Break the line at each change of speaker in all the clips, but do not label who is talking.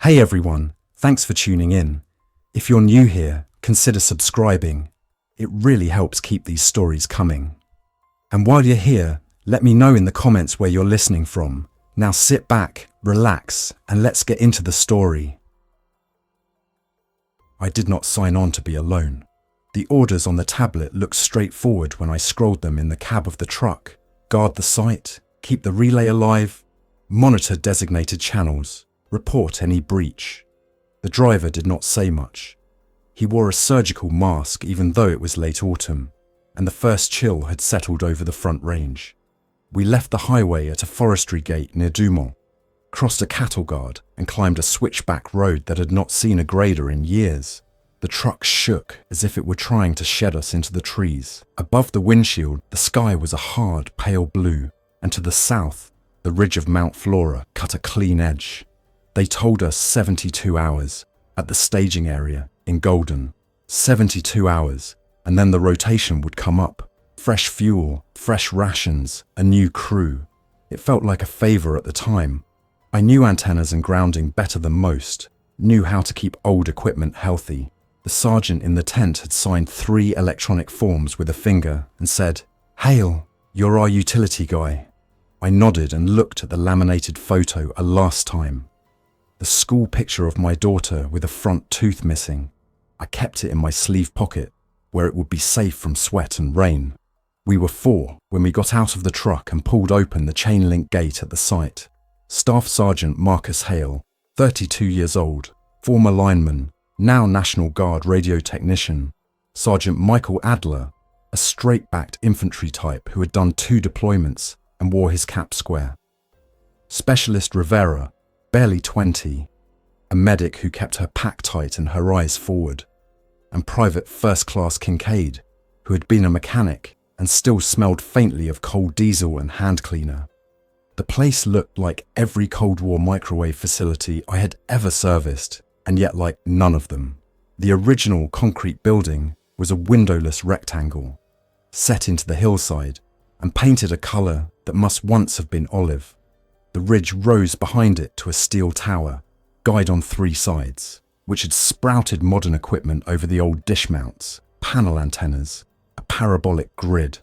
Hey everyone, thanks for tuning in. If you're new here, consider subscribing. It really helps keep these stories coming. And while you're here, let me know in the comments where you're listening from. Now sit back, relax, and let's get into the story. I did not sign on to be alone. The orders on the tablet looked straightforward when I scrolled them in the cab of the truck. Guard the site, keep the relay alive, monitor designated channels, report any breach. The driver did not say much. He wore a surgical mask even though it was late autumn, and the first chill had settled over the front range. We left the highway at a forestry gate near Dumont, crossed a cattle guard and climbed a switchback road that had not seen a grader in years. The truck shook as if it were trying to shed us into the trees. Above the windshield, the sky was a hard, pale blue, and to the south, the ridge of Mount Flora cut a clean edge. They told us 72 hours at the staging area in Golden. 72 hours, and then the rotation would come up. Fresh fuel, fresh rations, a new crew. It felt like a favor at the time. I knew antennas and grounding better than most, knew how to keep old equipment healthy. The sergeant in the tent had signed 3 electronic forms with a finger and said, "Hale, you're our utility guy." I nodded and looked at the laminated photo a last time. The school picture of my daughter with a front tooth missing. I kept it in my sleeve pocket, where it would be safe from sweat and rain. We were 4 when we got out of the truck and pulled open the chain link gate at the site. Staff Sergeant Marcus Hale, 32 years old, former lineman, now National Guard radio technician. Sergeant Michael Adler, a straight-backed infantry type who had done 2 deployments and wore his cap square. Specialist Rivera, barely 20, a medic who kept her pack tight and her eyes forward. And Private First Class Kincaid, who had been a mechanic and still smelled faintly of coal diesel and hand cleaner. The place looked like every Cold War microwave facility I had ever serviced, and yet like none of them. The original concrete building was a windowless rectangle, set into the hillside and painted a colour that must once have been olive. The ridge rose behind it to a steel tower, guyed on 3 sides, which had sprouted modern equipment over the old dish mounts, panel antennas, a parabolic grid,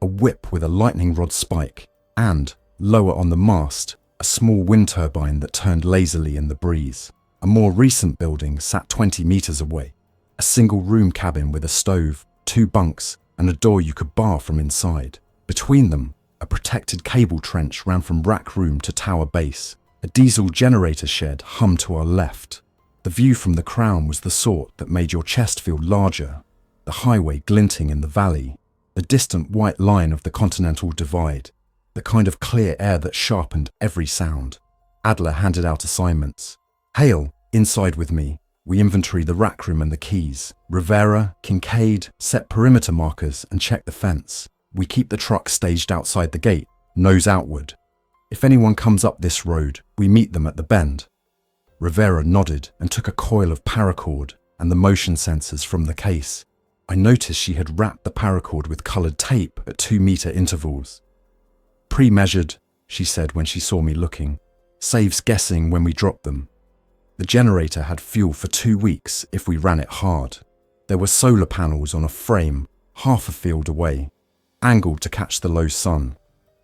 a whip with a lightning rod spike, and, lower on the mast, a small wind turbine that turned lazily in the breeze. A more recent building sat 20 meters away, a single-room cabin with a stove, 2 bunks, and a door you could bar from inside. Between them, a protected cable trench ran from rack room to tower base. A diesel generator shed hummed to our left. The view from the crown was the sort that made your chest feel larger, the highway glinting in the valley, the distant white line of the Continental Divide, the kind of clear air that sharpened every sound. Adler handed out assignments. "Hale, inside with me. We inventory the rack room and the keys. Rivera, Kincaid, set perimeter markers and check the fence. We keep the truck staged outside the gate, nose outward. If anyone comes up this road, we meet them at the bend." Rivera nodded and took a coil of paracord and the motion sensors from the case. I noticed she had wrapped the paracord with coloured tape at 2-meter intervals. "Pre-measured," she said when she saw me looking. "Saves guessing when we drop them." The generator had fuel for 2 weeks if we ran it hard. There were solar panels on a frame half a field away, angled to catch the low sun.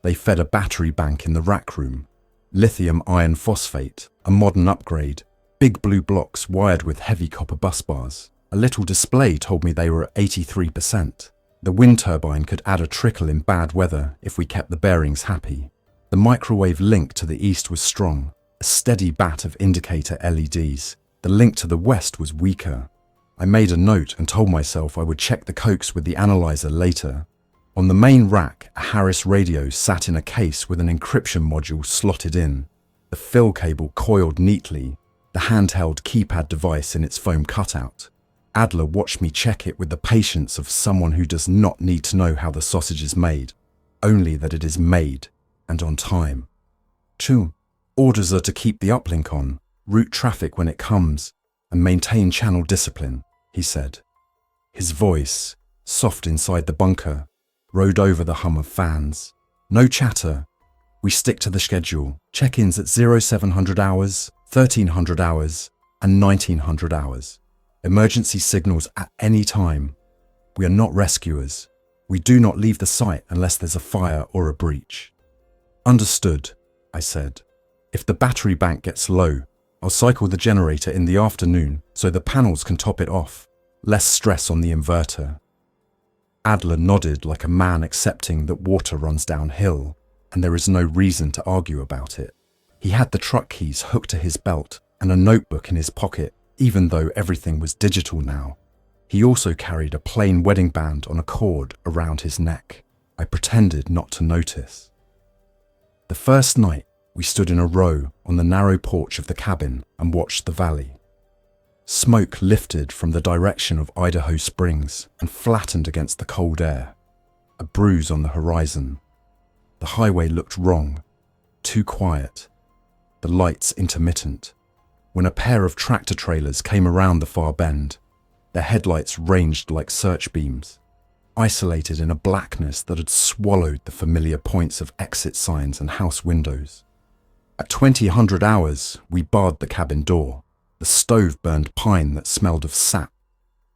They fed a battery bank in the rack room. Lithium iron phosphate, a modern upgrade, big blue blocks wired with heavy copper bus bars. A little display told me they were at 83%. The wind turbine could add a trickle in bad weather if we kept the bearings happy. The microwave link to the east was strong, a steady bat of indicator LEDs. The link to the west was weaker. I made a note and told myself I would check the coax with the analyzer later. On the main rack, a Harris radio sat in a case with an encryption module slotted in, the fill cable coiled neatly, the handheld keypad device in its foam cutout. Adler watched me check it with the patience of someone who does not need to know how the sausage is made, only that it is made, and on time. "Choo, orders are to keep the uplink on, route traffic when it comes, and maintain channel discipline," he said. His voice, soft inside the bunker, rode over the hum of fans. "No chatter. We stick to the schedule. Check-ins at 0700 hours, 1300 hours, and 1900 hours. Emergency signals at any time. We are not rescuers. We do not leave the site unless there's a fire or a breach. Understood, I said. If the battery bank gets low, I'll cycle the generator in the afternoon so the panels can top it off. Less stress on the inverter. Adler nodded like a man accepting that water runs downhill, and there is no reason to argue about it. He had the truck keys hooked to his belt and a notebook in his pocket, even though everything was digital now. He also carried a plain wedding band on a cord around his neck. I pretended not to notice. The first night, we stood in a row on the narrow porch of the cabin and watched the valley. Smoke lifted from the direction of Idaho Springs and flattened against the cold air. A bruise on the horizon. The highway looked wrong, too quiet. The lights intermittent. When a pair of tractor trailers came around the far bend, their headlights ranged like search beams, isolated in a blackness that had swallowed the familiar points of exit signs and house windows. At 2000 hours, we barred the cabin door. The stove burned pine that smelled of sap,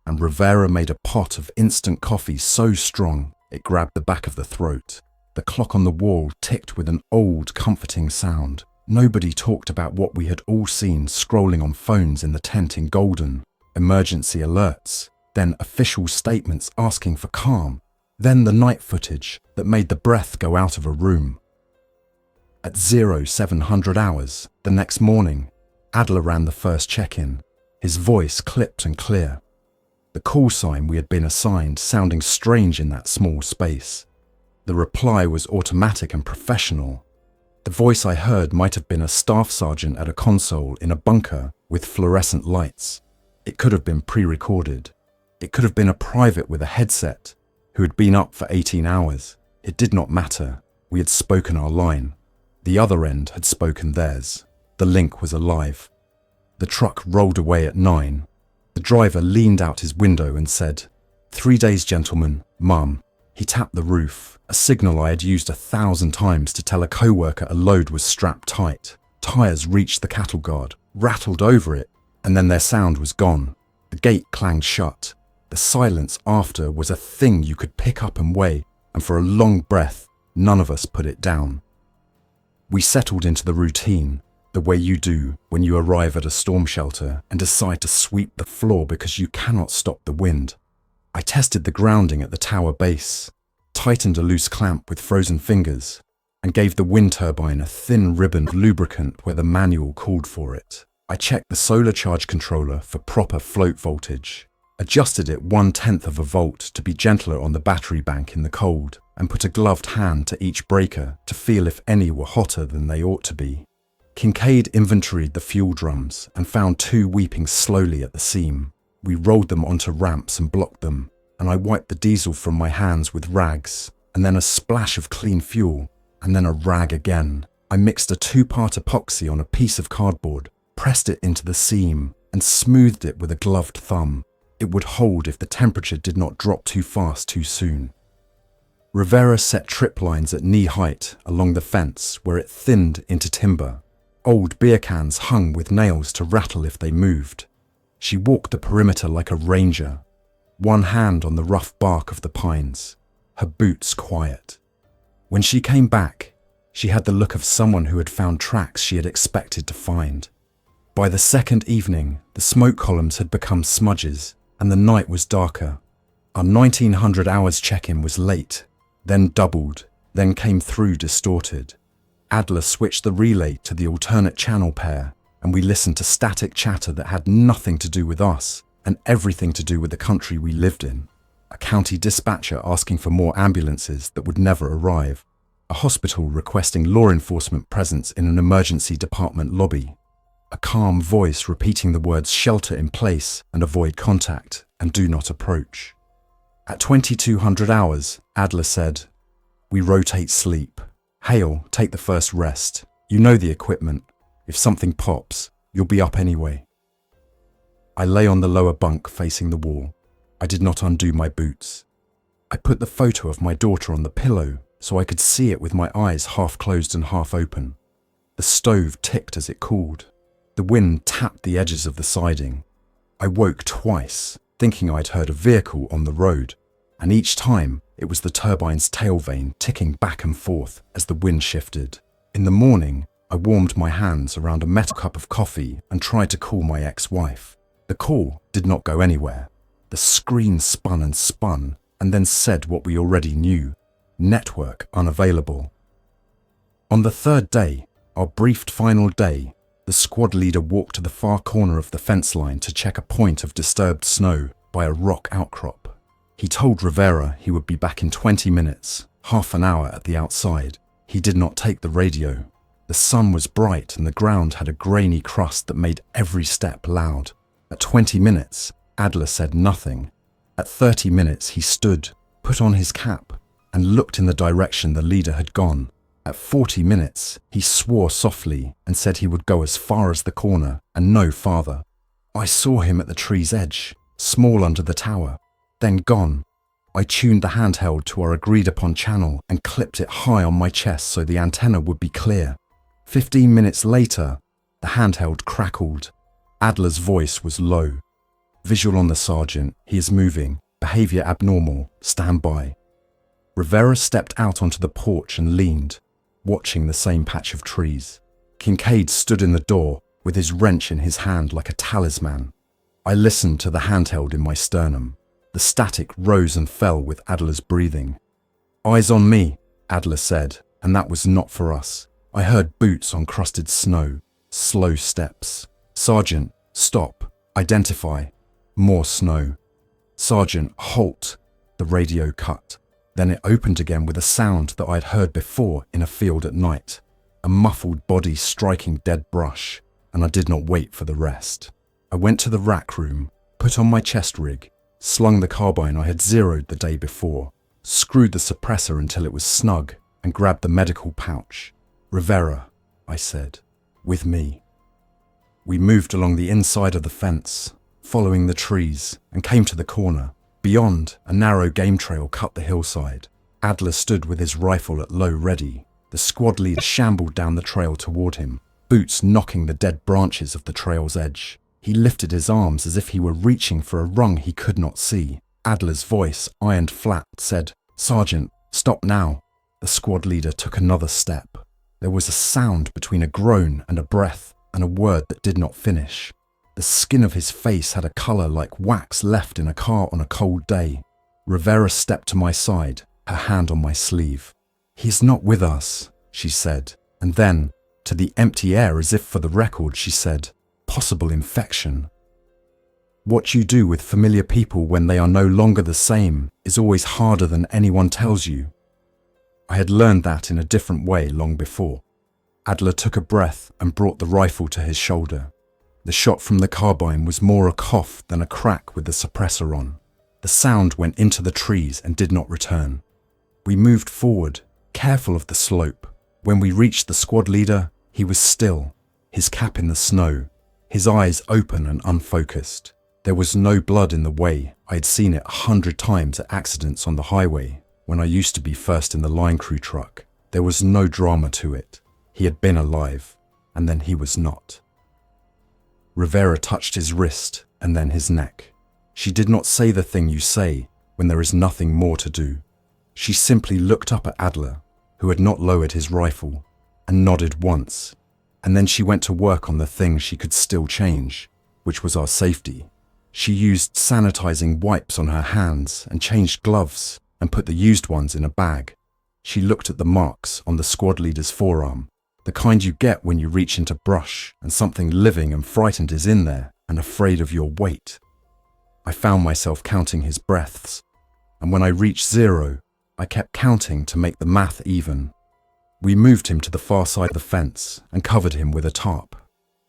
and Rivera made a pot of instant coffee so strong it grabbed the back of the throat. The clock on the wall ticked with an old, comforting sound. Nobody talked about what we had all seen scrolling on phones in the tent in Golden. Emergency alerts, then official statements asking for calm, then the night footage that made the breath go out of a room. At 0700 hours, the next morning, Adler ran the first check-in, his voice clipped and clear. The call sign we had been assigned sounding strange in that small space. The reply was automatic and professional. The voice I heard might have been a staff sergeant at a console in a bunker with fluorescent lights. It could have been pre-recorded. It could have been a private with a headset who had been up for 18 hours. It did not matter. We had spoken our line. The other end had spoken theirs. The link was alive. The truck rolled away at 9. The driver leaned out his window and said, 3 days, gentlemen, Mum. He tapped the roof, a signal I had used 1,000 times to tell a co-worker a load was strapped tight. Tires reached the cattle guard, rattled over it, and then their sound was gone. The gate clanged shut. The silence after was a thing you could pick up and weigh, and for a long breath, none of us put it down. We settled into the routine, the way you do when you arrive at a storm shelter and decide to sweep the floor because you cannot stop the wind. I tested the grounding at the tower base, tightened a loose clamp with frozen fingers, and gave the wind turbine a thin ribbon of lubricant where the manual called for it. I checked the solar charge controller for proper float voltage, adjusted it 1/10 of a volt to be gentler on the battery bank in the cold, and put a gloved hand to each breaker to feel if any were hotter than they ought to be. Kincaid inventoried the fuel drums and found 2 weeping slowly at the seam. We rolled them onto ramps and blocked them, and I wiped the diesel from my hands with rags, and then a splash of clean fuel, and then a rag again. I mixed a 2-part epoxy on a piece of cardboard, pressed it into the seam, and smoothed it with a gloved thumb. It would hold if the temperature did not drop too fast too soon. Rivera set trip lines at knee height along the fence where it thinned into timber. Old beer cans hung with nails to rattle if they moved. She walked the perimeter like a ranger, one hand on the rough bark of the pines, her boots quiet. When she came back, she had the look of someone who had found tracks she had expected to find. By the second evening, the smoke columns had become smudges, and the night was darker. Our 1900 hours check-in was late, then doubled, then came through distorted. Adler switched the relay to the alternate channel pair, and we listened to static chatter that had nothing to do with us and everything to do with the country we lived in. A county dispatcher asking for more ambulances that would never arrive. A hospital requesting law enforcement presence in an emergency department lobby. A calm voice repeating the words shelter in place and avoid contact and do not approach. At 2200 hours, Adler said, "We rotate sleep. Hale, take the first rest. You know the equipment. If something pops, you'll be up anyway." I lay on the lower bunk facing the wall. I did not undo my boots. I put the photo of my daughter on the pillow so I could see it with my eyes half closed and half open. The stove ticked as it cooled. The wind tapped the edges of the siding. I woke twice, thinking I'd heard a vehicle on the road, and each time it was the turbine's tail vane ticking back and forth as the wind shifted. In the morning, I warmed my hands around a metal cup of coffee and tried to call my ex-wife. The call did not go anywhere. The screen spun and then said what we already knew: network unavailable. On the third day, our briefed final day, the squad leader walked to the far corner of the fence line to check a point of disturbed snow by a rock outcrop. He told Rivera he would be back in 20 minutes, half an hour at the outside. He did not take the radio. The sun was bright and the ground had a grainy crust that made every step loud. At 20 minutes, Adler said nothing. At 30 minutes, he stood, put on his cap, and looked in the direction the leader had gone. At 40 minutes, he swore softly and said he would go as far as the corner and no farther. I saw him at the tree's edge, small under the tower, then gone. I tuned the handheld to our agreed-upon channel and clipped it high on my chest so the antenna would be clear. 15 minutes later, the handheld crackled. Adler's voice was low. Visual on the sergeant, he is moving, behavior abnormal, stand by. Rivera stepped out onto the porch and leaned, watching the same patch of trees. Kincaid stood in the door with his wrench in his hand like a talisman. I listened to the handheld in my sternum. The static rose and fell with Adler's breathing. Eyes on me, Adler said, and that was not for us. I heard boots on crusted snow, slow steps. Sergeant, stop, identify. More snow. Sergeant, halt. The radio cut. Then it opened again with a sound that I'd heard before in a field at night. A muffled body striking dead brush, and I did not wait for the rest. I went to the rack room, put on my chest rig, slung the carbine I had zeroed the day before, screwed the suppressor until it was snug, and grabbed the medical pouch. Rivera, I said, with me. We moved along the inside of the fence, following the trees, and came to the corner. Beyond, a narrow game trail cut the hillside. Adler stood with his rifle at low ready. The squad leader shambled down the trail toward him, boots knocking the dead branches of the trail's edge. He lifted his arms as if he were reaching for a rung he could not see. Adler's voice, ironed flat, said, "Sergeant, stop now." The squad leader took another step. There was a sound between a groan and a breath, and a word that did not finish. The skin of his face had a colour like wax left in a car on a cold day. Rivera stepped to my side, her hand on my sleeve. "He's not with us," she said, and then, to the empty air as if for the record, she said, "Possible infection." What you do with familiar people when they are no longer the same is always harder than anyone tells you. I had learned that in a different way long before. Adler took a breath and brought the rifle to his shoulder. The shot from the carbine was more a cough than a crack with the suppressor on. The sound went into the trees and did not return. We moved forward, careful of the slope. When we reached the squad leader, he was still, his cap in the snow, his eyes open and unfocused. There was no blood in the way. I had seen it 100 times at accidents on the highway when I used to be first in the line crew truck. There was no drama to it. He had been alive, and then he was not. Rivera touched his wrist and then his neck. She did not say the thing you say when there is nothing more to do. She simply looked up at Adler, who had not lowered his rifle, and nodded once, and then she went to work on the thing she could still change, which was our safety. She used sanitizing wipes on her hands and changed gloves and put the used ones in a bag. She looked at the marks on the squad leader's forearm, the kind you get when you reach into brush and something living and frightened is in there and afraid of your weight. I found myself counting his breaths, and when I reached 0, I kept counting to make the math even. We moved him to the far side of the fence and covered him with a tarp.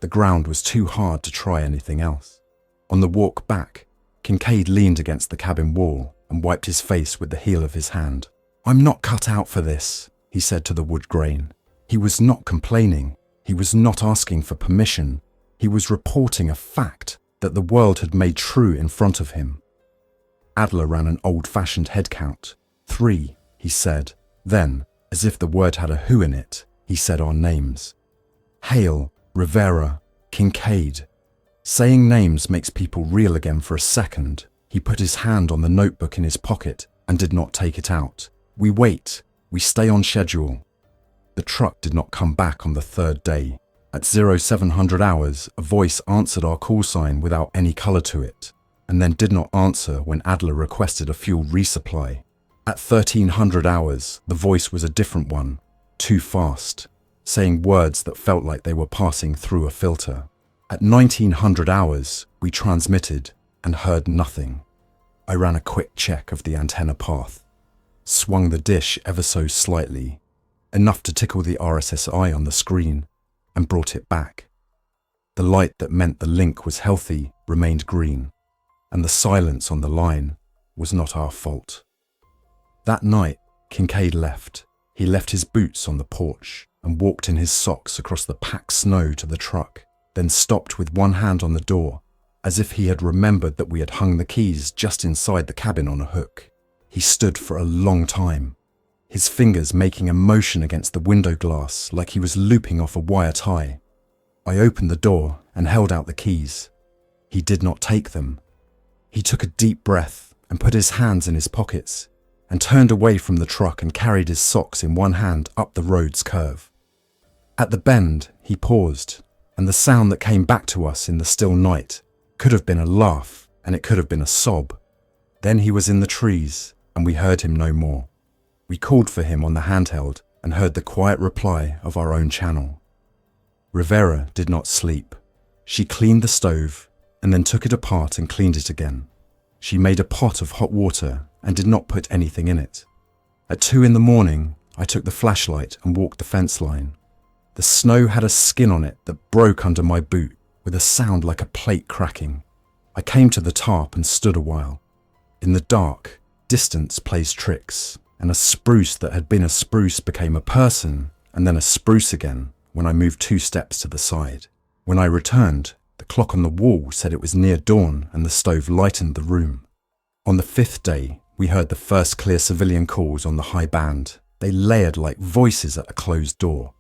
The ground was too hard to try anything else. On the walk back, Kincaid leaned against the cabin wall and wiped his face with the heel of his hand. "I'm not cut out for this," he said to the wood grain. He was not complaining. He was not asking for permission. He was reporting a fact that the world had made true in front of him. Adler ran an old-fashioned head count. 3, he said. Then, as if the word had a who in it, he said our names. Hale, Rivera, Kincaid. Saying names makes people real again for a second. He put his hand on the notebook in his pocket and did not take it out. We wait. We stay on schedule. The truck did not come back on the third day. At 0700 hours, a voice answered our call sign without any colour to it, and then did not answer when Adler requested a fuel resupply. At 1300 hours, the voice was a different one, too fast, saying words that felt like they were passing through a filter. At 1900 hours, we transmitted and heard nothing. I ran a quick check of the antenna path, swung the dish ever so slightly, enough to tickle the RSSI on the screen, and brought it back. The light that meant the link was healthy remained green, and the silence on the line was not our fault. That night, Kincaid left. He left his boots on the porch and walked in his socks across the packed snow to the truck, then stopped with one hand on the door, as if he had remembered that we had hung the keys just inside the cabin on a hook. He stood for a long time, his fingers making a motion against the window glass like he was looping off a wire tie. I opened the door and held out the keys. He did not take them. He took a deep breath and put his hands in his pockets and turned away from the truck and carried his socks in one hand up the road's curve. At the bend, he paused, and the sound that came back to us in the still night could have been a laugh and it could have been a sob. Then he was in the trees and we heard him no more. We called for him on the handheld and heard the quiet reply of our own channel. Rivera did not sleep. She cleaned the stove and then took it apart and cleaned it again. She made a pot of hot water and did not put anything in it. At 2 a.m, I took the flashlight and walked the fence line. The snow had a skin on it that broke under my boot with a sound like a plate cracking. I came to the tarp and stood a while. In the dark, distance plays tricks, and a spruce that had been a spruce became a person and then a spruce again when I moved 2 steps to the side. When I returned, the clock on the wall said it was near dawn and the stove lightened the room. On the 5th day, we heard the first clear civilian calls on the high band. They layered like voices at a closed door.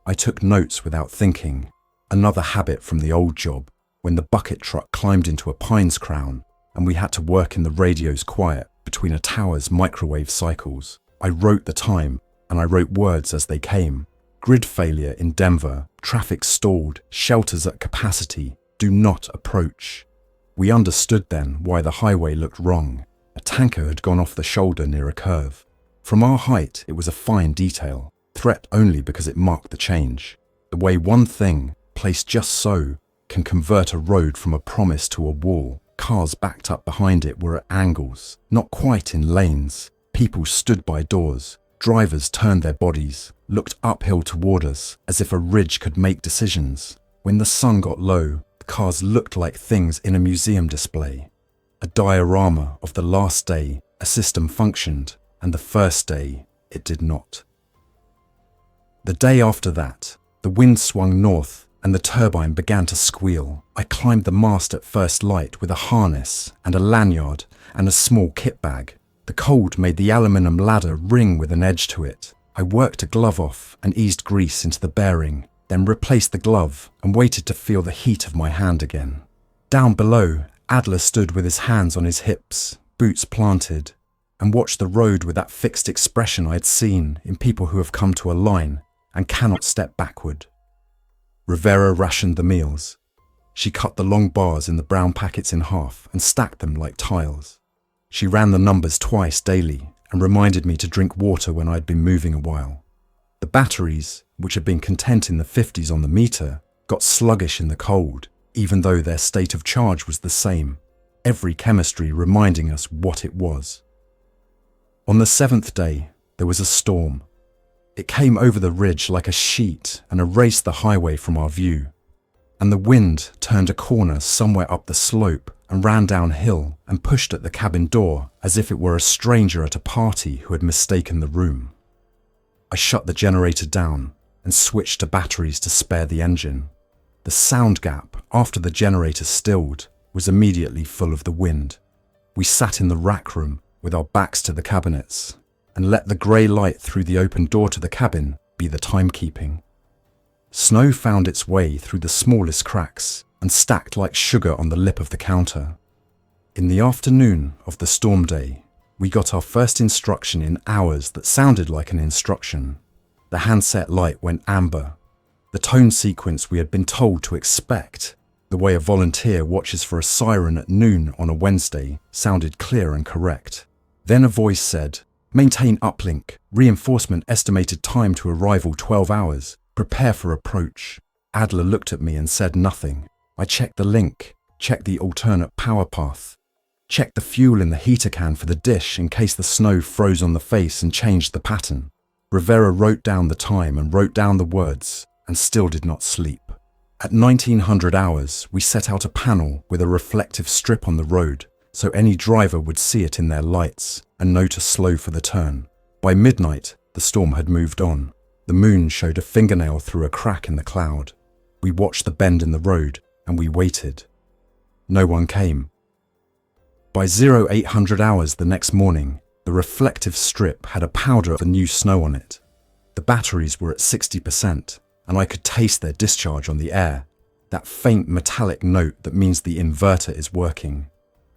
I took notes without thinking, another habit from the old job, when the bucket truck climbed into a pine's crown and we had to work in the radio's quiet between a tower's microwave cycles. I wrote the time and I wrote words as they came. Grid failure in Denver, traffic stalled, shelters at capacity, do not approach. We understood then why the highway looked wrong. A tanker had gone off the shoulder near a curve. From our height, it was a fine detail, threat only because it marked the change. The way one thing, placed just so, can convert a road from a promise to a wall. Cars backed up behind it were at angles, not quite in lanes. People stood by doors. Drivers turned their bodies, looked uphill toward us, as if a ridge could make decisions. When the sun got low, the cars looked like things in a museum display. A diorama of the last day a system functioned, and the first day it did not. The day after that, the wind swung north and the turbine began to squeal. I climbed the mast at first light with a harness and a lanyard and a small kit bag. The cold made the aluminium ladder ring with an edge to it. I worked a glove off and eased grease into the bearing, then replaced the glove and waited to feel the heat of my hand again. Down below, Adler stood with his hands on his hips, boots planted, and watched the road with that fixed expression I had seen in people who have come to a line and cannot step backward. Rivera rationed the meals. She cut the long bars in the brown packets in half and stacked them like tiles. She ran the numbers twice daily and reminded me to drink water when I had been moving a while. The batteries, which had been content in the 50s on the meter, got sluggish in the cold, even though their state of charge was the same, every chemistry reminding us what it was. On the 7th day, there was a storm. It came over the ridge like a sheet and erased the highway from our view. And the wind turned a corner somewhere up the slope and ran downhill and pushed at the cabin door as if it were a stranger at a party who had mistaken the room. I shut the generator down and switched to batteries to spare the engine. The sound gap, after the generator stilled, was immediately full of the wind. We sat in the rack room with our backs to the cabinets and let the grey light through the open door to the cabin be the timekeeping. Snow found its way through the smallest cracks and stacked like sugar on the lip of the counter. In the afternoon of the storm day, we got our first instruction in hours that sounded like an instruction. The handset light went amber. The tone sequence we had been told to expect, the way a volunteer watches for a siren at noon on a Wednesday, sounded clear and correct. Then a voice said, "Maintain uplink. Reinforcement estimated time to arrival 12 hours. Prepare for approach." Adler looked at me and said nothing. I checked the link, checked the alternate power path, checked the fuel in the heater can for the dish in case the snow froze on the face and changed the pattern. Rivera wrote down the time and wrote down the words and still did not sleep. At 1900 hours, we set out a panel with a reflective strip on the road so any driver would see it in their lights and know to slow for the turn. By midnight, the storm had moved on. The moon showed a fingernail through a crack in the cloud. We watched the bend in the road and we waited. No one came. By 0800 hours the next morning, the reflective strip had a powder of the new snow on it. The batteries were at 60%, and I could taste their discharge on the air, that faint metallic note that means the inverter is working.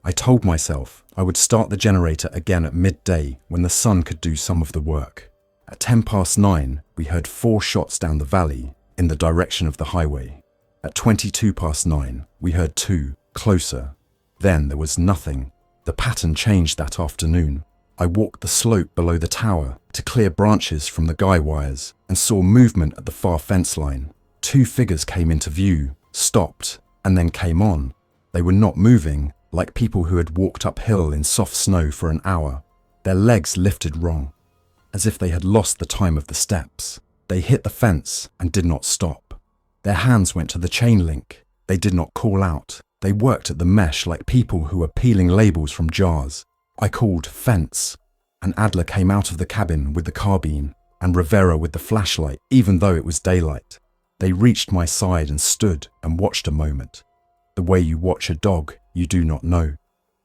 I told myself I would start the generator again at midday when the sun could do some of the work. At 9:10, we heard 4 shots down the valley in the direction of the highway. At 9:22, we heard 2, closer. Then there was nothing. The pattern changed that afternoon. I walked the slope below the tower to clear branches from the guy wires and saw movement at the far fence line. 2 figures came into view, stopped, and then came on. They were not moving, like people who had walked uphill in soft snow for an hour. Their legs lifted wrong, as if they had lost the time of the steps. They hit the fence and did not stop. Their hands went to the chain link. They did not call out. They worked at the mesh like people who were peeling labels from jars. I called fence, and Adler came out of the cabin with the carbine, and Rivera with the flashlight, even though it was daylight. They reached my side and stood and watched a moment. The way you watch a dog you do not know,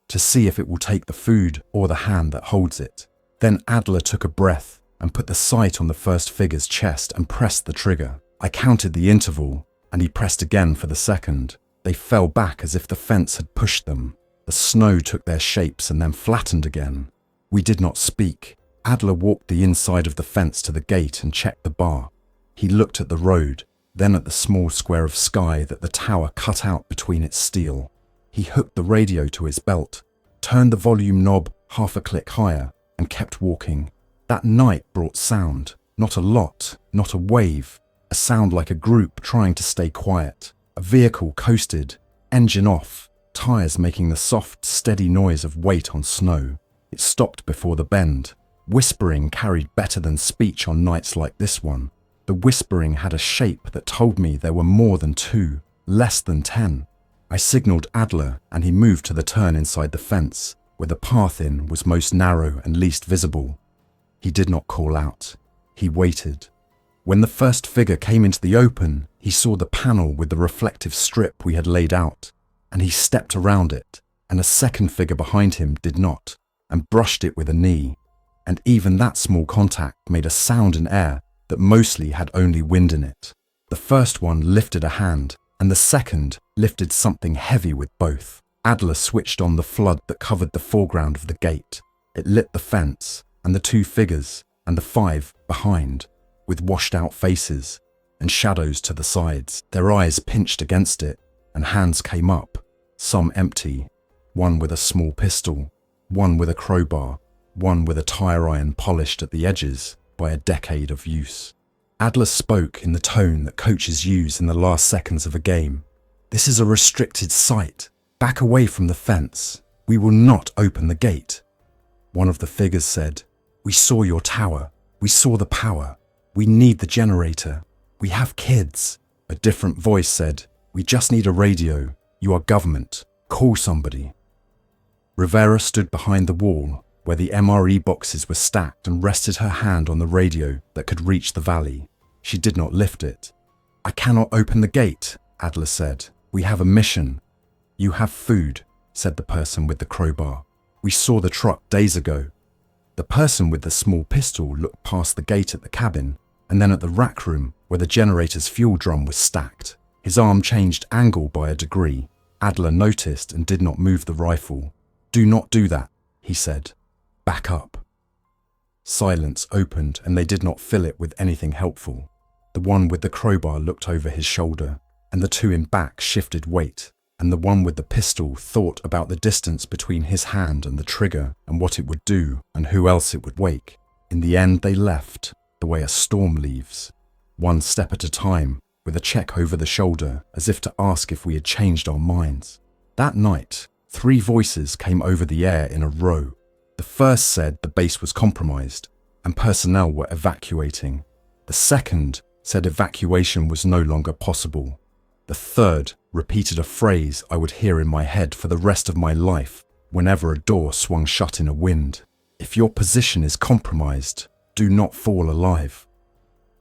to see if it will take the food or the hand that holds it. Then Adler took a breath and put the sight on the first figure's chest and pressed the trigger. I counted the interval, and he pressed again for the second. They fell back as if the fence had pushed them. The snow took their shapes and then flattened again. We did not speak. Adler walked the inside of the fence to the gate and checked the bar. He looked at the road, then at the small square of sky that the tower cut out between its steel. He hooked the radio to his belt, turned the volume knob half a click higher, and kept walking. That night brought sound. Not a lot, not a wave. A sound like a group trying to stay quiet. A vehicle coasted, engine off, tires making the soft, steady noise of weight on snow. It stopped before the bend. Whispering carried better than speech on nights like this one. The whispering had a shape that told me there were more than 2, less than 10. I signaled Adler and he moved to the turn inside the fence, where the path in was most narrow and least visible. He did not call out. He waited. When the first figure came into the open, he saw the panel with the reflective strip we had laid out, and he stepped around it, and a second figure behind him did not, and brushed it with a knee. And even that small contact made a sound in air that mostly had only wind in it. The first one lifted a hand, and the second lifted something heavy with both. Adler switched on the flood that covered the foreground of the gate. It lit the fence, and the 2 figures, and the 5 behind, with washed-out faces, and shadows to the sides. Their eyes pinched against it, and hands came up, some empty, one with a small pistol, one with a crowbar, one with a tire iron polished at the edges by a decade of use. Adler spoke in the tone that coaches use in the last seconds of a game. "This is a restricted site. Back away from the fence. We will not open the gate." One of the figures said, "We saw your tower. We saw the power. We need the generator. We have kids." A different voice said, "We just need a radio. You are government. Call somebody." Rivera stood behind the wall where the MRE boxes were stacked and rested her hand on the radio that could reach the valley. She did not lift it. "I cannot open the gate," Adler said. "We have a mission." "You have food," said the person with the crowbar. "We saw the truck days ago." The person with the small pistol looked past the gate at the cabin and then at the rack room where the generator's fuel drum was stacked. His arm changed angle by a degree. Adler noticed and did not move the rifle. "Do not do that," he said. "Back up." Silence opened, and they did not fill it with anything helpful. The one with the crowbar looked over his shoulder, and the two in back shifted weight, and the one with the pistol thought about the distance between his hand and the trigger and what it would do and who else it would wake. In the end, they left, the way a storm leaves, one step at a time, with a check over the shoulder, as if to ask if we had changed our minds. That night, 3 voices came over the air in a row. The first said the base was compromised and personnel were evacuating. The second said evacuation was no longer possible. The third repeated a phrase I would hear in my head for the rest of my life whenever a door swung shut in a wind. "If your position is compromised, do not fall alive."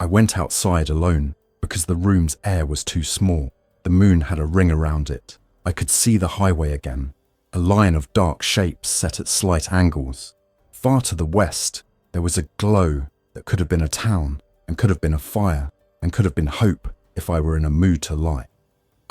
I went outside alone because the room's air was too small. The moon had a ring around it. I could see the highway again, a line of dark shapes set at slight angles. Far to the west, there was a glow that could have been a town and could have been a fire and could have been hope if I were in a mood to lie.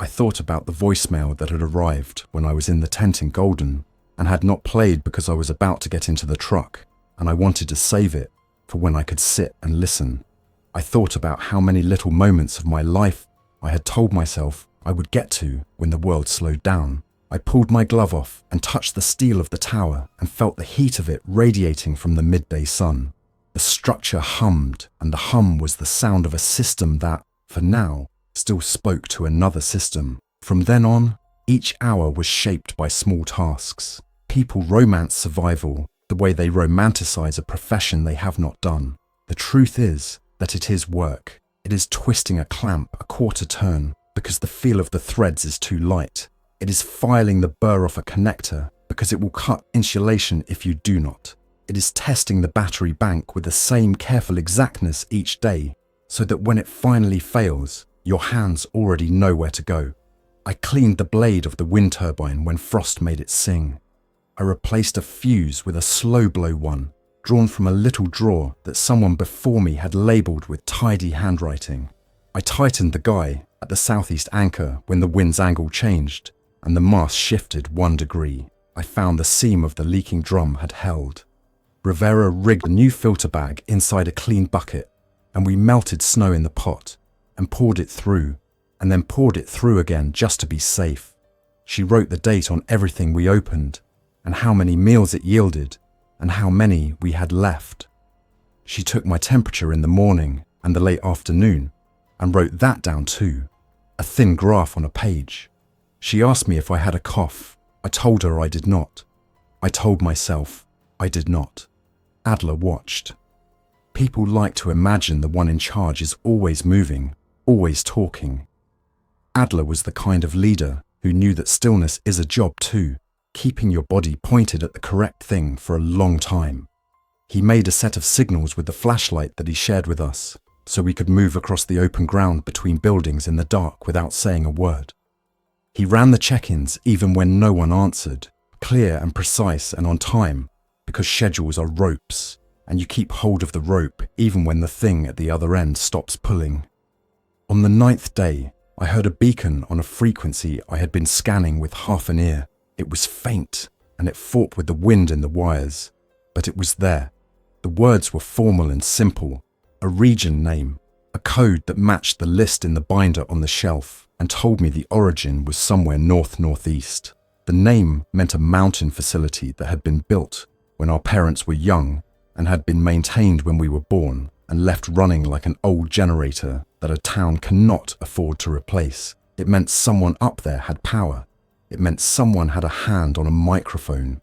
I thought about the voicemail that had arrived when I was in the tent in Golden and had not played because I was about to get into the truck, and I wanted to save it for when I could sit and listen. I thought about how many little moments of my life I had told myself I would get to when the world slowed down. I pulled my glove off and touched the steel of the tower and felt the heat of it radiating from the midday sun. The structure hummed, and the hum was the sound of a system that, for now, still spoke to another system. From then on, each hour was shaped by small tasks. People romance survival the way they romanticize a profession they have not done. The truth is that it is work. It is twisting a clamp a quarter turn because the feel of the threads is too light. It is filing the burr off a connector because it will cut insulation if you do not. It is testing the battery bank with the same careful exactness each day so that when it finally fails, your hands already know where to go. I cleaned the blade of the wind turbine when frost made it sing. I replaced a fuse with a slow blow one, drawn from a little drawer that someone before me had labelled with tidy handwriting. I tightened the guy at the southeast anchor when the wind's angle changed and the mast shifted 1 degree. I found the seam of the leaking drum had held. Rivera rigged a new filter bag inside a clean bucket, and we melted snow in the pot and poured it through, and then poured it through again just to be safe. She wrote the date on everything we opened, and how many meals it yielded, and how many we had left. She took my temperature in the morning and the late afternoon, and wrote that down too, a thin graph on a page. She asked me if I had a cough. I told her I did not. I told myself I did not. Adler watched. People like to imagine the one in charge is always moving, always talking. Adler was the kind of leader who knew that stillness is a job too, keeping your body pointed at the correct thing for a long time. He made a set of signals with the flashlight that he shared with us, so we could move across the open ground between buildings in the dark without saying a word. He ran the check-ins even when no one answered, clear and precise and on time, because schedules are ropes, and you keep hold of the rope even when the thing at the other end stops pulling. On the 9th day, I heard a beacon on a frequency I had been scanning with half an ear. It was faint, and it fought with the wind in the wires, but it was there. The words were formal and simple, a region name, a code that matched the list in the binder on the shelf, and told me the origin was somewhere north-northeast. The name meant a mountain facility that had been built when our parents were young and had been maintained when we were born and left running like an old generator that a town cannot afford to replace. It meant someone up there had power. It meant someone had a hand on a microphone.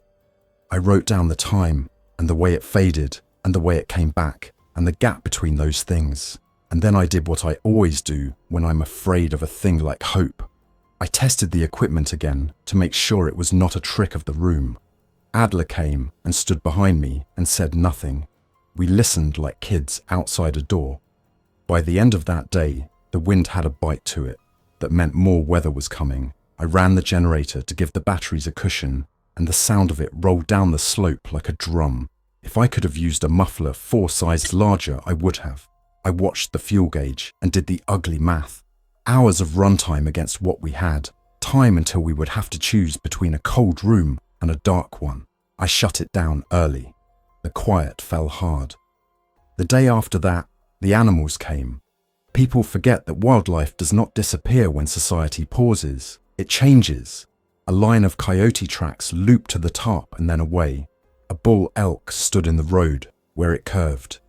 I wrote down the time and the way it faded and the way it came back and the gap between those things. And then I did what I always do when I'm afraid of a thing like hope. I tested the equipment again to make sure it was not a trick of the room. Adler came and stood behind me and said nothing. We listened like kids outside a door. By the end of that day, the wind had a bite to it that meant more weather was coming. I ran the generator to give the batteries a cushion, and the sound of it rolled down the slope like a drum. If I could have used a muffler 4 sizes larger, I would have. I watched the fuel gauge and did the ugly math. Hours of runtime against what we had. Time until we would have to choose between a cold room and a dark one. I shut it down early. The quiet fell hard. The day after that, the animals came. People forget that wildlife does not disappear when society pauses. It changes. A line of coyote tracks looped to the top and then away. A bull elk stood in the road where it curved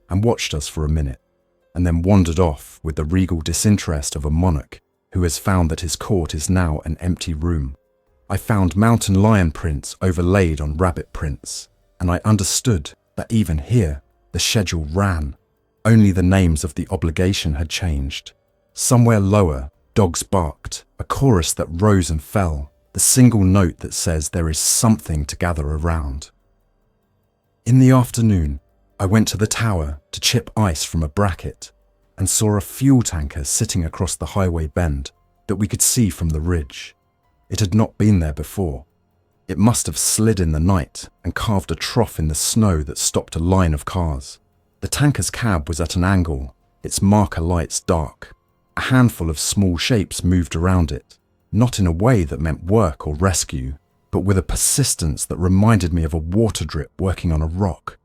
and watched us for a minute, and then wandered off with the regal disinterest of a monarch who has found that his court is now an empty room. I found mountain lion prints overlaid on rabbit prints, and I understood that even here, the schedule ran. Only the names of the obligation had changed. Somewhere lower, dogs barked, a chorus that rose and fell, the single note that says there is something to gather around. In the afternoon, I went to the tower to chip ice from a bracket and saw a fuel tanker sitting across the highway bend that we could see from the ridge. It had not been there before. It must have slid in the night and carved a trough in the snow that stopped a line of cars. The tanker's cab was at an angle, its marker lights dark. A handful of small shapes moved around it, not in a way that meant work or rescue, but with a persistence that reminded me of a water drip working on a rock.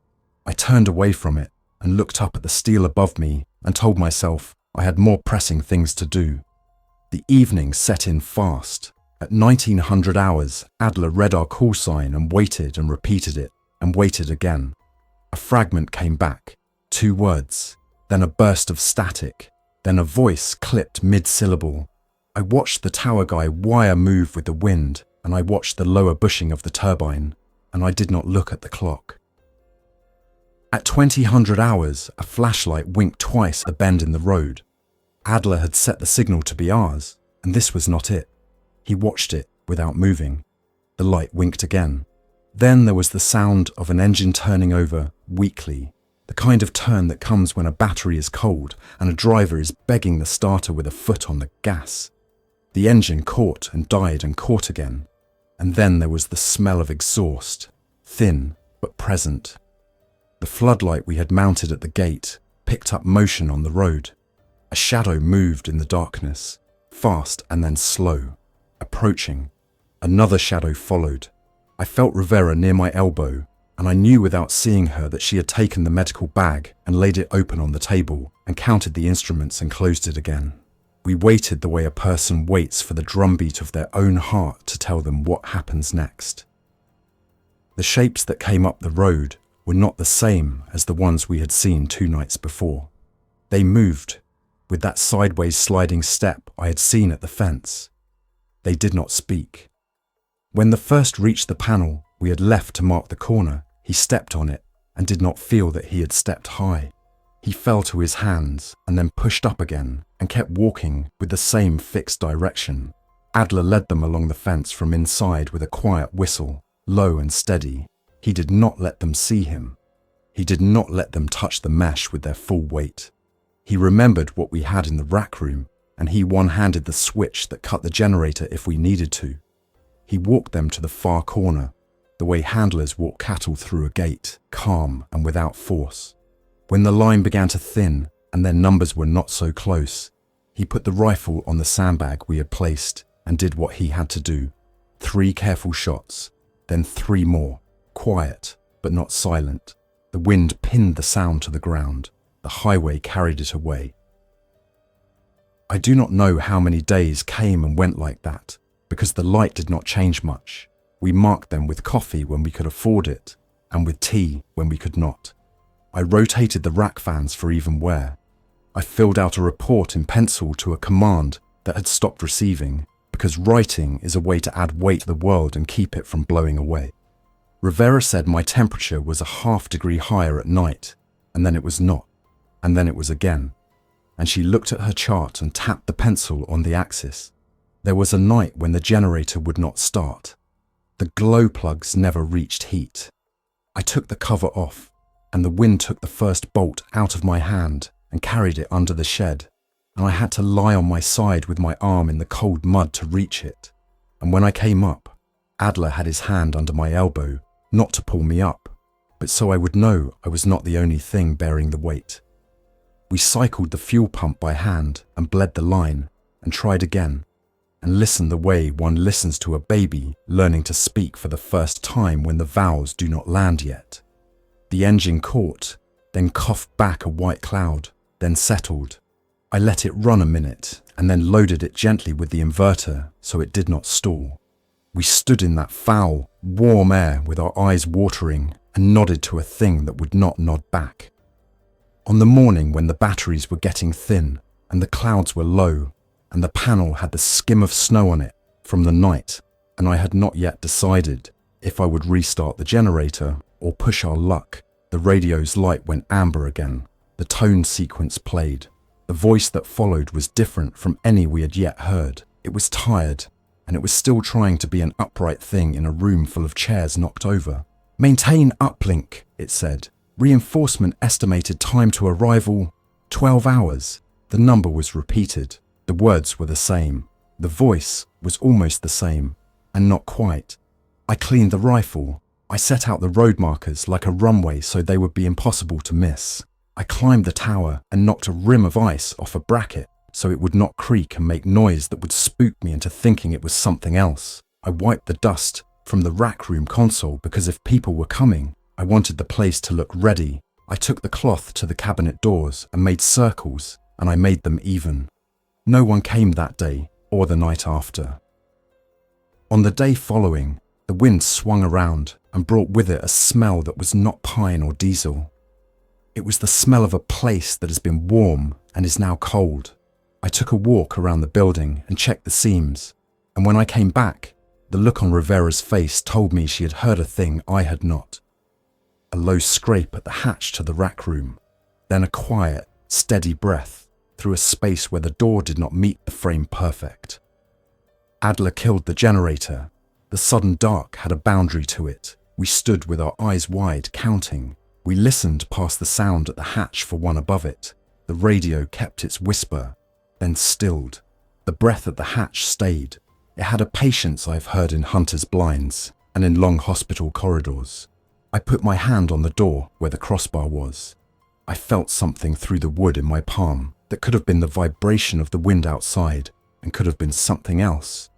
I turned away from it and looked up at the steel above me and told myself I had more pressing things to do. The evening set in fast. At 1900 hours, Adler read our call sign and waited and repeated it and waited again. A fragment came back, 2 words, then a burst of static, then a voice clipped mid-syllable. I watched the tower guy wire move with the wind, and I watched the lower bushing of the turbine, and I did not look at the clock. At 2000 hours, a flashlight winked twice at the bend in the road. Adler had set the signal to be ours, and this was not it. He watched it without moving. The light winked again. Then there was the sound of an engine turning over weakly, the kind of turn that comes when a battery is cold and a driver is begging the starter with a foot on the gas. The engine caught and died and caught again. And then there was the smell of exhaust, thin but present. The floodlight we had mounted at the gate picked up motion on the road. A shadow moved in the darkness, fast and then slow, approaching. Another shadow followed. I felt Rivera near my elbow, and I knew without seeing her that she had taken the medical bag and laid it open on the table and counted the instruments and closed it again. We waited the way a person waits for the drumbeat of their own heart to tell them what happens next. The shapes that came up the road were not the same as the ones we had seen 2 nights before. They moved, with that sideways sliding step I had seen at the fence. They did not speak. When the first reached the panel we had left to mark the corner, he stepped on it and did not feel that he had stepped high. He fell to his hands and then pushed up again and kept walking with the same fixed direction. Adler led them along the fence from inside with a quiet whistle, low and steady. He did not let them see him. He did not let them touch the mesh with their full weight. He remembered what we had in the rack room, and he one-handed the switch that cut the generator if we needed to. He walked them to the far corner, the way handlers walk cattle through a gate, calm and without force. When the line began to thin and their numbers were not so close, he put the rifle on the sandbag we had placed and did what he had to do. 3 careful shots, then 3 more, quiet but not silent. The wind pinned the sound to the ground. The highway carried it away. I do not know how many days came and went like that, because the light did not change much. We marked them with coffee when we could afford it, and with tea when we could not. I rotated the rack fans for even wear. I filled out a report in pencil to a command that had stopped receiving, because writing is a way to add weight to the world and keep it from blowing away. Rivera said my temperature was a ½ degree higher at night, and then it was not, and then it was again. And she looked at her chart and tapped the pencil on the axis. There was a night when the generator would not start. The glow plugs never reached heat. I took the cover off, and the wind took the first bolt out of my hand and carried it under the shed, and I had to lie on my side with my arm in the cold mud to reach it. And when I came up, Adler had his hand under my elbow, not to pull me up, but so I would know I was not the only thing bearing the weight. We cycled the fuel pump by hand and bled the line and tried again and listened the way one listens to a baby learning to speak for the first time when the vowels do not land yet. The engine caught, then coughed back a white cloud, then settled. I let it run a minute and then loaded it gently with the inverter so it did not stall. We stood in that foul, warm air with our eyes watering and nodded to a thing that would not nod back. On the morning when the batteries were getting thin and the clouds were low and the panel had the skim of snow on it from the night, and I had not yet decided if I would restart the generator or push our luck, the radio's light went amber again. The tone sequence played. The voice that followed was different from any we had yet heard. It was tired, and it was still trying to be an upright thing in a room full of chairs knocked over. "Maintain uplink," it said. "Reinforcement estimated time to arrival, 12 hours. The number was repeated. The words were the same. The voice was almost the same, and not quite. I cleaned the rifle. I set out the road markers like a runway so they would be impossible to miss. I climbed the tower and knocked a rim of ice off a bracket so it would not creak and make noise that would spook me into thinking it was something else. I wiped the dust from the rack room console because if people were coming, I wanted the place to look ready. I took the cloth to the cabinet doors and made circles, and I made them even. No one came that day or the night after. On the day following, the wind swung around and brought with it a smell that was not pine or diesel. It was the smell of a place that has been warm and is now cold. I took a walk around the building and checked the seams, and when I came back, the look on Rivera's face told me she had heard a thing I had not. A low scrape at the hatch to the rack room, then a quiet, steady breath through a space where the door did not meet the frame perfect. Adler killed the generator. The sudden dark had a boundary to it. We stood with our eyes wide, counting. We listened past the sound at the hatch for one above it. The radio kept its whisper, then stilled. The breath at the hatch stayed. It had a patience I've heard in hunters' blinds and in long hospital corridors. I put my hand on the door where the crossbar was. I felt something through the wood in my palm that could have been the vibration of the wind outside and could have been something else.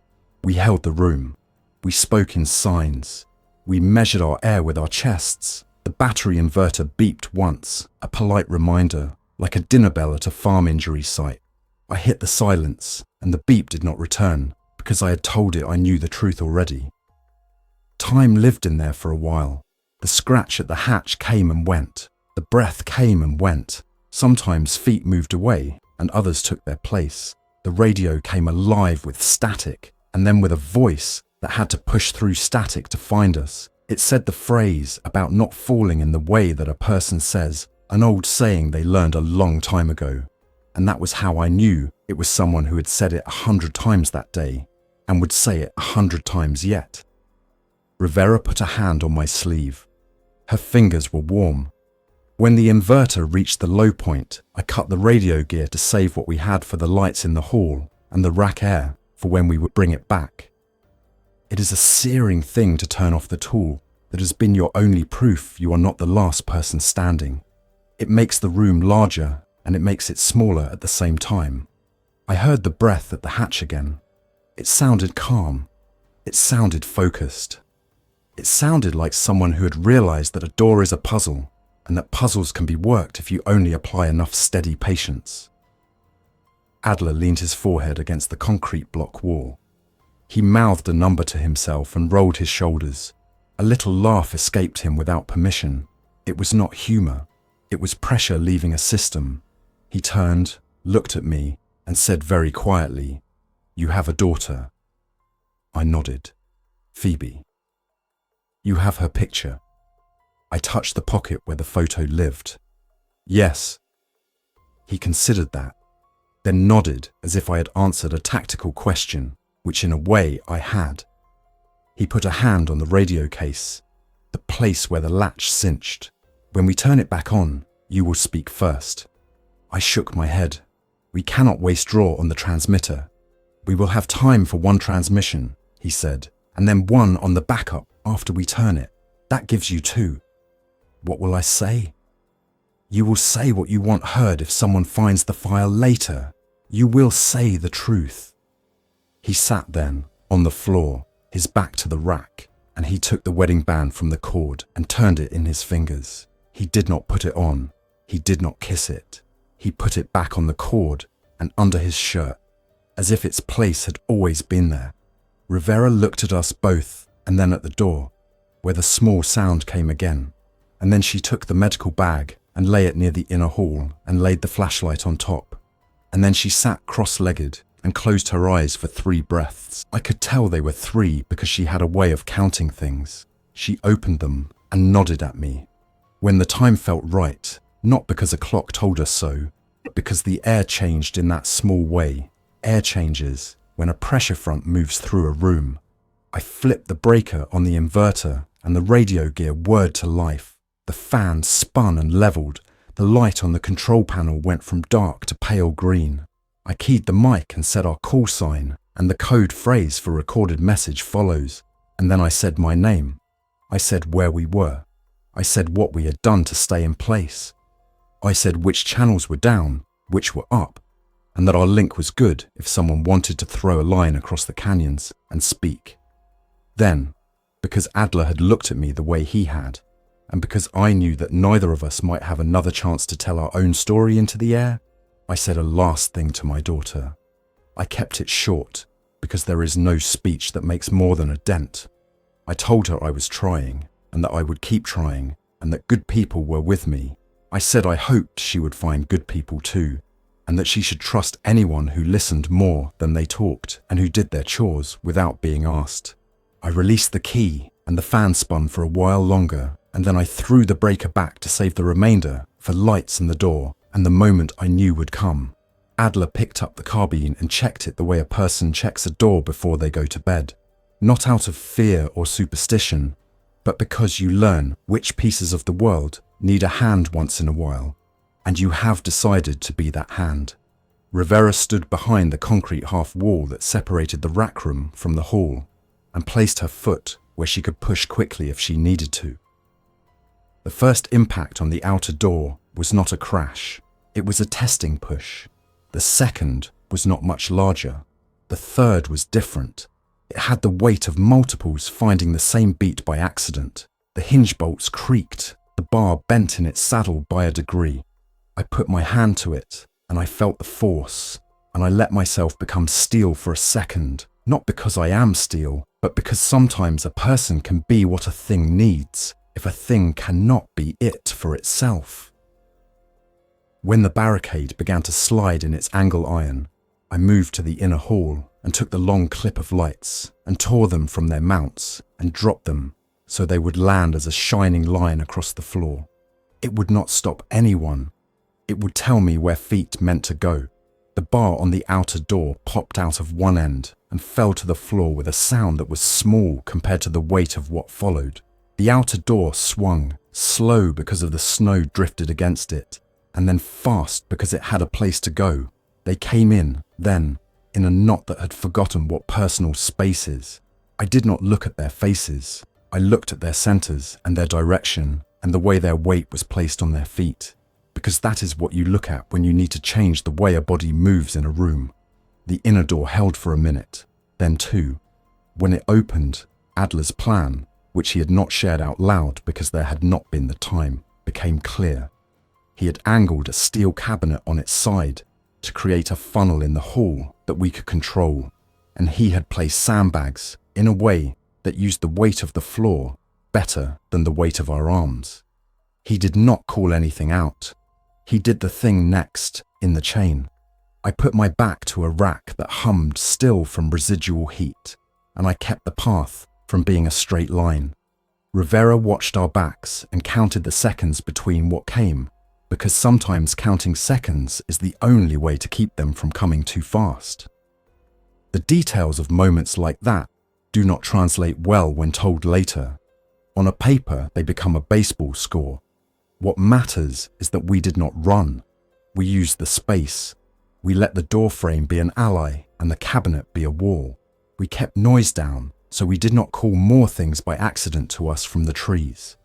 We held the room. We spoke in signs. We measured our air with our chests. The battery inverter beeped once, a polite reminder, like a dinner bell at a farm injury site. I hit the silence, and the beep did not return, because I had told it I knew the truth already. Time lived in there for a while. The scratch at the hatch came and went. The breath came and went. Sometimes feet moved away, and others took their place. The radio came alive with static, and then with a voice that had to push through static to find us. It said the phrase about not falling in the way that a person says, an old saying they learned a long time ago. And that was how I knew it was someone who had said it 100 times that day, and would say it 100 times yet. Rivera put a hand on my sleeve. Her fingers were warm. When the inverter reached the low point, I cut the radio gear to save what we had for the lights in the hall and the rack air for when we would bring it back. It is a searing thing to turn off the tool that has been your only proof you are not the last person standing. It makes the room larger and it makes it smaller at the same time. I heard the breath at the hatch again. It sounded calm. It sounded focused. It sounded like someone who had realized that a door is a puzzle and that puzzles can be worked if you only apply enough steady patience. Adler leaned his forehead against the concrete block wall. He mouthed a number to himself and rolled his shoulders. A little laugh escaped him without permission. It was not humor. It was pressure leaving a system. He turned, looked at me, and said very quietly, "You have a daughter." I nodded. "Phoebe." "You have her picture." I touched the pocket where the photo lived. "Yes." He considered that, then nodded as if I had answered a tactical question, which in a way I had. He put a hand on the radio case, the place where the latch cinched. "When we turn it back on, you will speak first." I shook my head. "We cannot waste draw on the transmitter. We will have time for one transmission," he said, "and then one on the backup after we turn it. That gives you two." "What will I say?" You will say what you want heard if someone finds the file later. You will say the truth." He sat then, on the floor, his back to the rack, and he took the wedding band from the cord and turned it in his fingers. He did not put it on. He did not kiss it. He put it back on the cord and under his shirt, as if its place had always been there. Rivera looked at us both and then at the door, where the small sound came again, and then she took the medical bag and lay it near the inner hall and laid the flashlight on top, and then she sat cross-legged and closed her eyes for 3 breaths. I could tell they were 3 because she had a way of counting things. She opened them and nodded at me. When the time felt right, not because a clock told us so, but because the air changed in that small way. Air changes when a pressure front moves through a room. I flipped the breaker on the inverter and the radio gear whirred to life. The fan spun and leveled. The light on the control panel went from dark to pale green. I keyed the mic and said our call sign, and the code phrase for recorded message follows. And then I said my name. I said where we were. I said what we had done to stay in place. I said which channels were down, which were up, and that our link was good if someone wanted to throw a line across the canyons and speak. Then, because Adler had looked at me the way he had, and because I knew that neither of us might have another chance to tell our own story into the air, I said a last thing to my daughter. I kept it short, because there is no speech that makes more than a dent. I told her I was trying, and that I would keep trying, and that good people were with me. I said I hoped she would find good people too, and that she should trust anyone who listened more than they talked, and who did their chores without being asked. I released the key, and the fan spun for a while longer, and then I threw the breaker back to save the remainder for lights in the door, and the moment I knew would come. Adler picked up the carbine and checked it the way a person checks a door before they go to bed. Not out of fear or superstition, but because you learn which pieces of the world need a hand once in a while, and you have decided to be that hand. Rivera stood behind the concrete half wall that separated the rack room from the hall, and placed her foot where she could push quickly if she needed to. The first impact on the outer door was not a crash, it was a testing push. The second was not much larger. The third was different. It had the weight of multiples finding the same beat by accident. The hinge bolts creaked, the bar bent in its saddle by a degree. I put my hand to it, and I felt the force, and I let myself become steel for a second, not because I am steel, but because sometimes a person can be what a thing needs, if a thing cannot be it for itself. When the barricade began to slide in its angle iron, I moved to the inner hall and took the long clip of lights and tore them from their mounts and dropped them so they would land as a shining line across the floor. It would not stop anyone. It would tell me where feet meant to go. The bar on the outer door popped out of one end and fell to the floor with a sound that was small compared to the weight of what followed. The outer door swung, slow because of the snow drifted against it, and then fast because it had a place to go. They came in, then, in a knot that had forgotten what personal space is. I did not look at their faces. I looked at their centers and their direction and the way their weight was placed on their feet, because that is what you look at when you need to change the way a body moves in a room. The inner door held for a minute, then 2. When it opened, Adler's plan, which he had not shared out loud because there had not been the time, became clear. He had angled a steel cabinet on its side to create a funnel in the hall that we could control, and he had placed sandbags in a way that used the weight of the floor better than the weight of our arms. He did not call anything out. He did the thing next in the chain. I put my back to a rack that hummed still from residual heat, and I kept the path from being a straight line. Rivera watched our backs and counted the seconds between what came, because sometimes counting seconds is the only way to keep them from coming too fast. The details of moments like that do not translate well when told later. On a paper, they become a baseball score. What matters is that we did not run. We used the space. We let the door frame be an ally and the cabinet be a wall. We kept noise down, so we did not call more things by accident to us from the trees.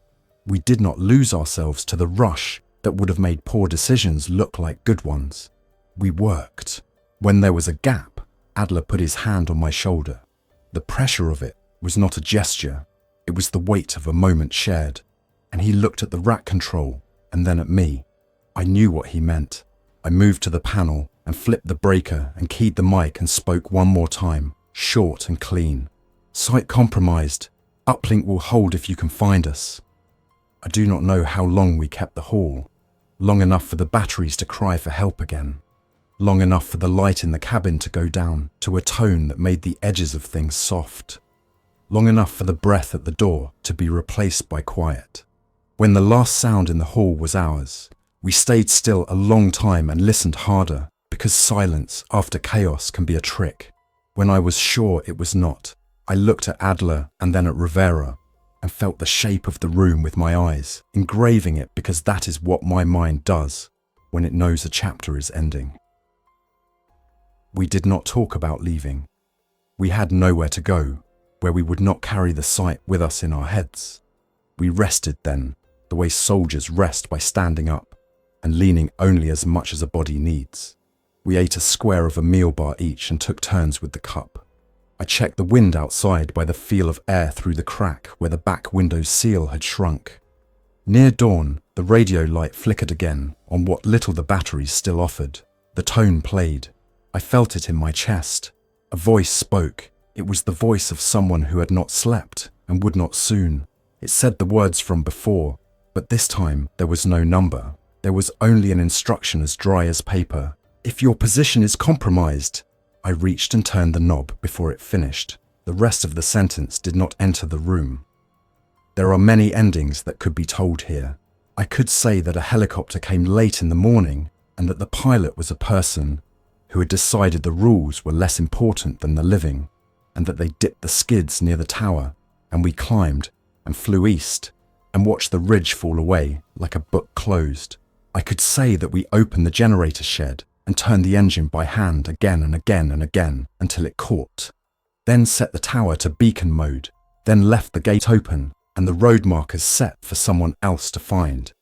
We did not lose ourselves to the rush that would have made poor decisions look like good ones. We worked. When there was a gap, Adler put his hand on my shoulder. The pressure of it was not a gesture, it was the weight of a moment shared. And he looked at the rack control and then at me. I knew what he meant. I moved to the panel and flipped the breaker and keyed the mic and spoke one more time, short and clean. Site compromised. Uplink will hold if you can find us. I do not know how long we kept the hall. Long enough for the batteries to cry for help again. Long enough for the light in the cabin to go down to a tone that made the edges of things soft. Long enough for the breath at the door to be replaced by quiet. When the last sound in the hall was ours, we stayed still a long time and listened harder, because silence after chaos can be a trick. When I was sure it was not, I looked at Adler and then at Rivera and felt the shape of the room with my eyes, engraving it because that is what my mind does when it knows a chapter is ending. We did not talk about leaving. We had nowhere to go, where we would not carry the site with us in our heads. We rested then, the way soldiers rest by standing up and leaning only as much as a body needs. We ate a square of a meal bar each and took turns with the cup. I checked the wind outside by the feel of air through the crack where the back window's seal had shrunk. Near dawn, the radio light flickered again on what little the batteries still offered. The tone played. I felt it in my chest. A voice spoke. It was the voice of someone who had not slept and would not soon. It said the words from before, but this time there was no number. There was only an instruction as dry as paper. If your position is compromised. I reached and turned the knob before it finished. The rest of the sentence did not enter the room. There are many endings that could be told here. I could say that a helicopter came late in the morning and that the pilot was a person who had decided the rules were less important than the living, and that they dipped the skids near the tower, and we climbed and flew east and watched the ridge fall away like a book closed. I could say that we opened the generator shed and turned the engine by hand again and again and again until it caught, then set the tower to beacon mode, then left the gate open and the road markers set for someone else to find.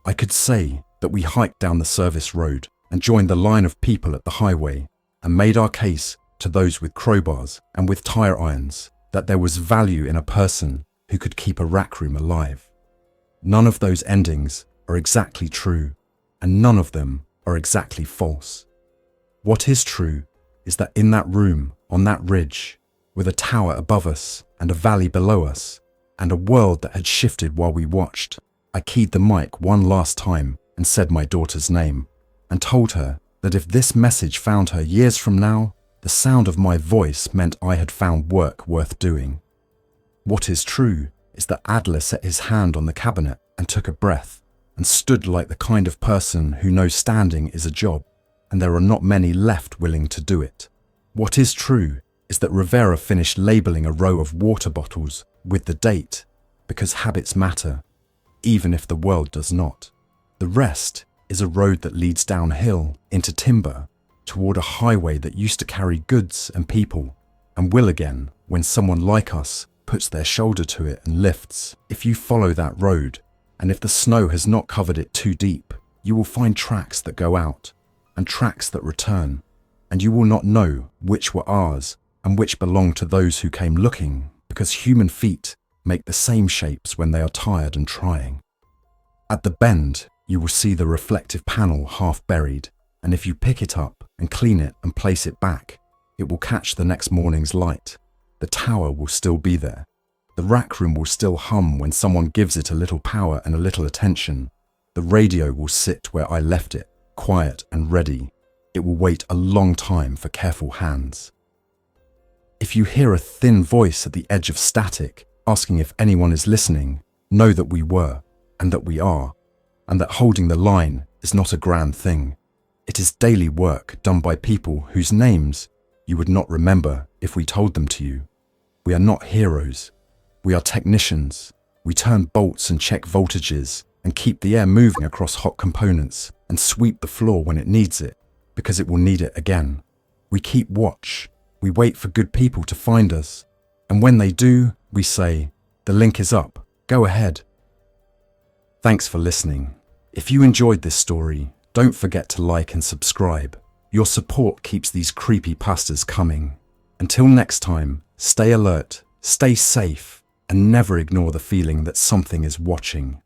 I could say that we hiked down the service road and joined the line of people at the highway and made our case to those with crowbars and with tire irons that there was value in a person who could keep a rack room alive. None of those endings are exactly true, and none of them are exactly false. What is true is that in that room, on that ridge, with a tower above us and a valley below us, and a world that had shifted while we watched, I keyed the mic one last time and said my daughter's name, and told her that if this message found her years from now, the sound of my voice meant I had found work worth doing. What is true is that Adler set his hand on the cabinet and took a breath, and stood like the kind of person who knows standing is a job, and there are not many left willing to do it. What is true is that Rivera finished labeling a row of water bottles with the date, because habits matter, even if the world does not. The rest is a road that leads downhill into timber, toward a highway that used to carry goods and people, and will again when someone like us puts their shoulder to it and lifts. If you follow that road, and if the snow has not covered it too deep, you will find tracks that go out, and tracks that return, and you will not know which were ours and which belong to those who came looking, because human feet make the same shapes when they are tired and trying. At the bend, you will see the reflective panel half buried, and if you pick it up and clean it and place it back, it will catch the next morning's light. The tower will still be there. The rack room will still hum when someone gives it a little power and a little attention. The radio will sit where I left it, quiet and ready. It will wait a long time for careful hands. If you hear a thin voice at the edge of static asking if anyone is listening, know that we were, and that we are, and that holding the line is not a grand thing. It is daily work done by people whose names you would not remember if we told them to you. We are not heroes. We are technicians. We turn bolts and check voltages and keep the air moving across hot components and sweep the floor when it needs it, because it will need it again. We keep watch. We wait for good people to find us. And when they do, we say, "The link is up. Go ahead." Thanks for listening. If you enjoyed this story, don't forget to like and subscribe. Your support keeps these creepypastas coming. Until next time, stay alert, stay safe, and never ignore the feeling that something is watching.